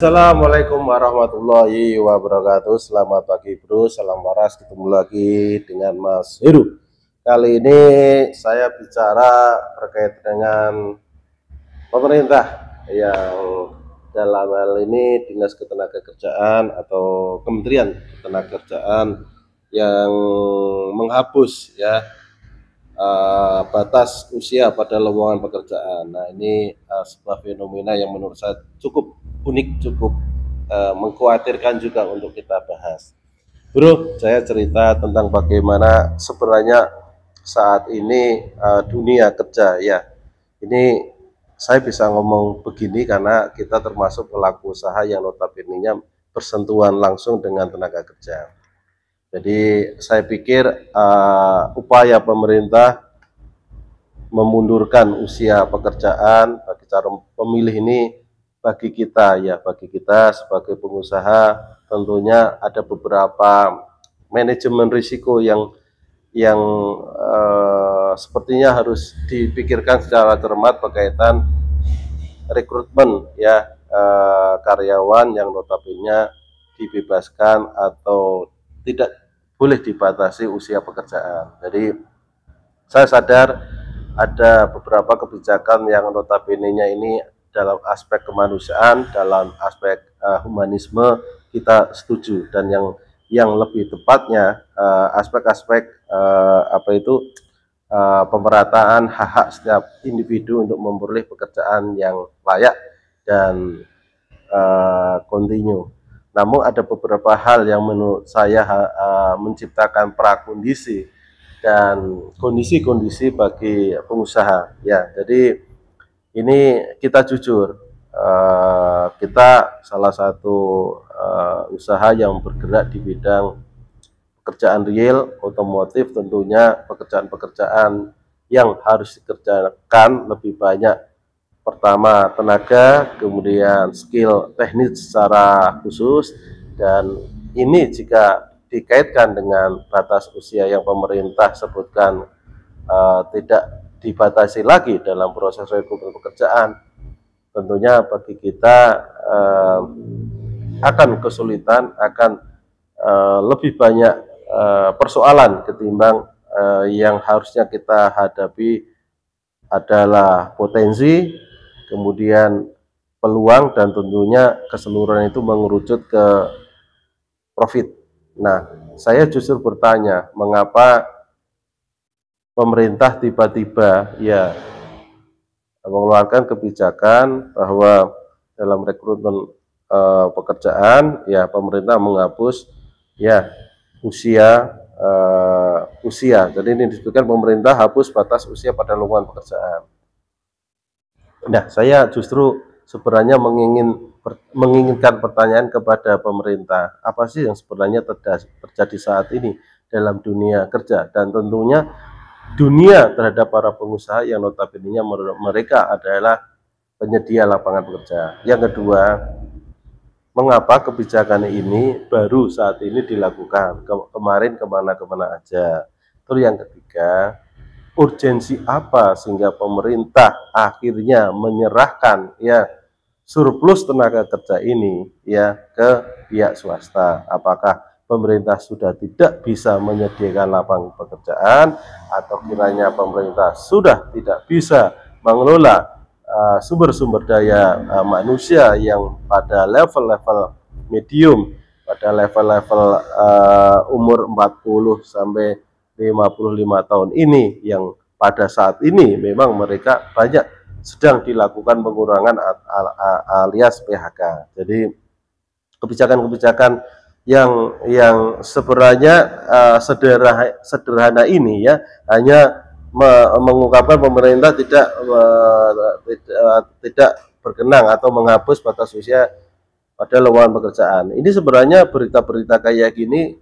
Assalamualaikum warahmatullahi wabarakatuh. Selamat pagi bro, salam waras. Ketemu lagi dengan Mas Heru. Kali ini saya bicara terkait dengan pemerintah yang dalam hal ini Dinas Ketenagakerjaan atau Kementerian Ketenagakerjaan yang menghapus batas usia pada lowongan pekerjaan. Nah, ini sebuah fenomena yang menurut saya cukup unik, cukup mengkhawatirkan juga untuk kita bahas. Bro, saya cerita tentang bagaimana sebenarnya saat ini dunia kerja ya. Ini saya bisa ngomong begini karena kita termasuk pelaku usaha yang notabene-nya bersentuhan langsung dengan tenaga kerja. Jadi saya pikir upaya pemerintah memundurkan usia pekerjaan bagi calon pemilih ini bagi kita sebagai pengusaha tentunya ada beberapa manajemen risiko yang sepertinya harus dipikirkan secara cermat berkaitan rekrutmen karyawan yang notabene dibebaskan atau tidak boleh dibatasi usia pekerjaan. Jadi saya sadar ada beberapa kebijakan yang notabene-nya ini dalam aspek kemanusiaan, dalam aspek humanisme kita setuju, dan yang lebih tepatnya aspek-aspek pemerataan hak-hak setiap individu untuk memperoleh pekerjaan yang layak dan kontinu. Namun ada beberapa hal yang menurut saya menciptakan prakondisi dan kondisi-kondisi bagi pengusaha ya. Jadi ini kita jujur, kita salah satu usaha yang bergerak di bidang pekerjaan real otomotif, tentunya pekerjaan-pekerjaan yang harus dikerjakan lebih banyak. Pertama tenaga, kemudian skill teknis secara khusus, dan ini jika dikaitkan dengan batas usia yang pemerintah sebutkan tidak dibatasi lagi dalam proses rekrutmen pekerjaan, tentunya bagi kita akan kesulitan, akan lebih banyak persoalan ketimbang yang harusnya kita hadapi adalah potensi, kemudian peluang, dan tentunya keseluruhan itu mengerucut ke profit. Nah, saya justru bertanya, mengapa pemerintah tiba-tiba mengeluarkan kebijakan bahwa dalam rekrutmen pekerjaan pemerintah menghapus usia. Jadi ini disebutkan pemerintah hapus batas usia pada lowongan pekerjaan. Nah, saya justru sebenarnya menginginkan pertanyaan kepada pemerintah, apa sih yang sebenarnya terjadi saat ini dalam dunia kerja, dan tentunya dunia terhadap para pengusaha yang notabene mereka adalah penyedia lapangan pekerjaan. Yang kedua, mengapa kebijakan ini baru saat ini dilakukan, kemarin kemana-kemana aja. Terus yang ketiga, urgensi apa sehingga pemerintah akhirnya menyerahkan surplus tenaga kerja ini ke pihak swasta? Apakah pemerintah sudah tidak bisa menyediakan lapangan pekerjaan, atau kiranya pemerintah sudah tidak bisa mengelola sumber-sumber daya manusia yang pada level-level medium, pada level-level umur 40 sampai 55 tahun ini, yang pada saat ini memang mereka banyak sedang dilakukan pengurangan alias PHK. Jadi kebijakan-kebijakan yang sebenarnya sederhana ini hanya mengungkapkan pemerintah tidak berkenan atau menghapus batas usia pada lowongan pekerjaan. Ini sebenarnya berita-berita kayak gini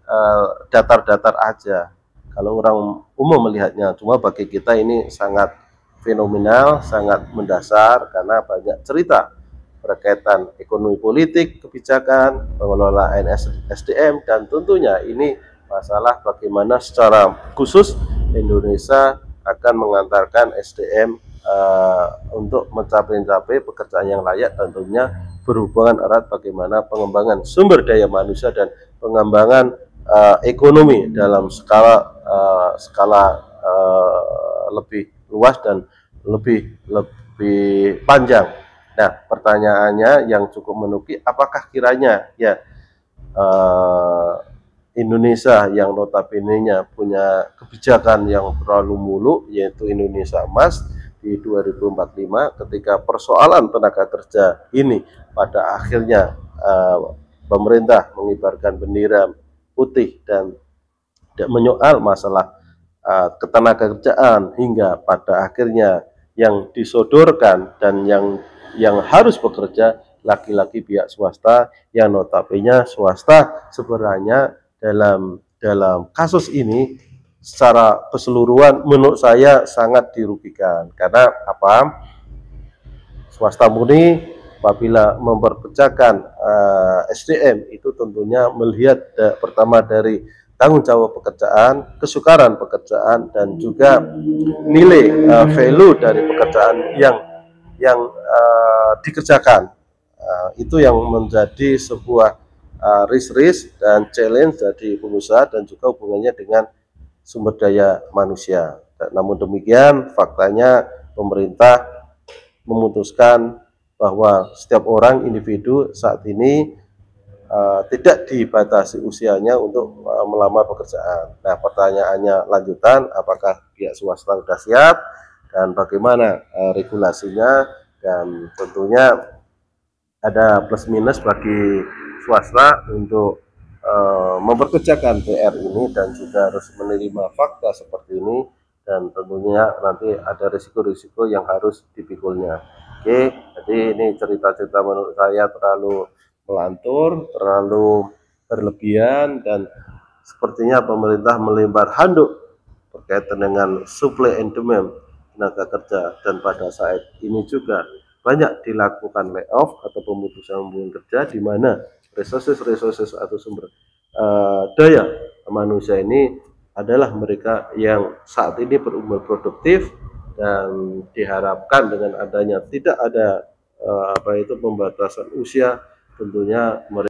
datar-datar aja kalau orang umum melihatnya. Cuma bagi kita ini sangat fenomenal, sangat mendasar, karena banyak cerita berkaitan ekonomi politik, kebijakan, pengelolaan SDM, dan tentunya ini masalah bagaimana secara khusus Indonesia akan mengantarkan SDM untuk mencapai pekerjaan yang layak, tentunya berhubungan erat bagaimana pengembangan sumber daya manusia dan pengembangan ekonomi dalam skala lebih luas dan lebih panjang. Nah, pertanyaannya yang cukup menuki, apakah kiranya ya Indonesia yang notabene-nya punya kebijakan yang terlalu muluk, yaitu Indonesia Emas di 2045, ketika persoalan tenaga kerja ini pada akhirnya pemerintah mengibarkan bendera putih dan tidak menyoal masalah ketenaga kerjaan, hingga pada akhirnya yang disodorkan dan yang harus bekerja laki-laki pihak swasta, yang notabene swasta sebenarnya dalam kasus ini secara keseluruhan menurut saya sangat dirugikan. Karena apa? Swasta murni apabila memperkerjakan SDM itu tentunya melihat pertama dari tanggung jawab pekerjaan, kesukaran pekerjaan, dan juga nilai value dari pekerjaan yang dikerjakan. Itu yang menjadi sebuah risk dan challenge dari pengusaha dan juga hubungannya dengan sumber daya manusia. Namun demikian, faktanya pemerintah memutuskan bahwa setiap orang individu saat ini tidak dibatasi usianya untuk melamar pekerjaan. Nah, pertanyaannya lanjutan, apakah pihak swasta sudah siap dan bagaimana regulasinya, dan tentunya ada plus minus bagi swasta untuk memperkerjakan PR ini dan juga harus menerima fakta seperti ini, dan tentunya nanti ada risiko-risiko yang harus dipikulnya. Oke, jadi ini cerita-cerita menurut saya terlalu melantur, terlalu berlebihan, dan sepertinya pemerintah melempar handuk berkaitan dengan supply and demand tenaga kerja, dan pada saat ini juga banyak dilakukan layoff atau pemutusan hubungan kerja, di mana resources atau sumber daya manusia ini adalah mereka yang saat ini berumur produktif, dan diharapkan dengan adanya tidak ada pembatasan usia, tentunya mereka